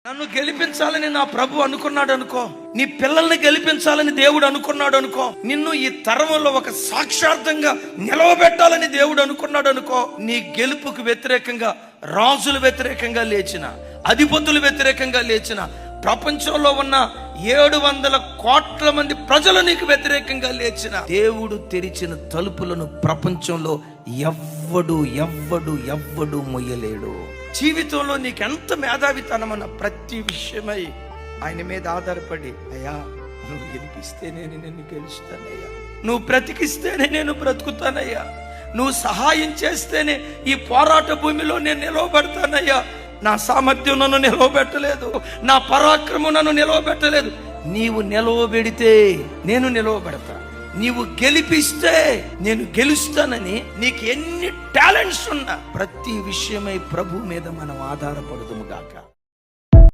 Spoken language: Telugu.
నన్ను గెలిపించాలని నా ప్రభు అనుకున్నాడు అనుకో, నీ పిల్లల్ని గెలిపించాలని దేవుడు అనుకున్నాడు అనుకో, నిన్ను ఈ తరంలో ఒక సాక్షార్థంగా నిలవబెట్టాలని దేవుడు అనుకున్నాడు అనుకో, నీ గెలుపుకు వ్యతిరేకంగా రాజులు వ్యతిరేకంగా లేచిన, అధిపతులు వ్యతిరేకంగా లేచిన, ప్రపంచంలో ఉన్న 700 కోట్ల మంది ప్రజలు నీకు వ్యతిరేకంగా లేచిన, దేవుడు తెరిచిన తలుపులను ప్రపంచంలో ఎవ్వడు మొయ్యలేడు. జీవితంలో నీకు ఎంత మేధావితనమన్న ప్రతి విషయమై ఆయన మీద ఆధారపడి, అయ్యా నువ్వు గెలిపిస్తేనే నేను గెలుస్తానయ్యా, నువ్వు బ్రతికిస్తేనే నేను బ్రతుకుతానయ్యా, నువ్వు సహాయం చేస్తేనే ఈ పోరాట భూమిలో నేను నిలవబడతానయ్యా. నా సామర్థ్యం నన్ను నిలవబెట్టలేదు, నా పరాక్రమం నన్ను నిలవబెట్టలేదు. నీవు నిలవబెడితే నేను నిలవబెడతా, నీవు గెలిపిస్తే నేను గెలుస్తానని. నీకు ఎన్ని టాలెంట్స్ ఉన్నా ప్రతి విషయమై ప్రభు మీద మనం ఆధారపడదుము గాక.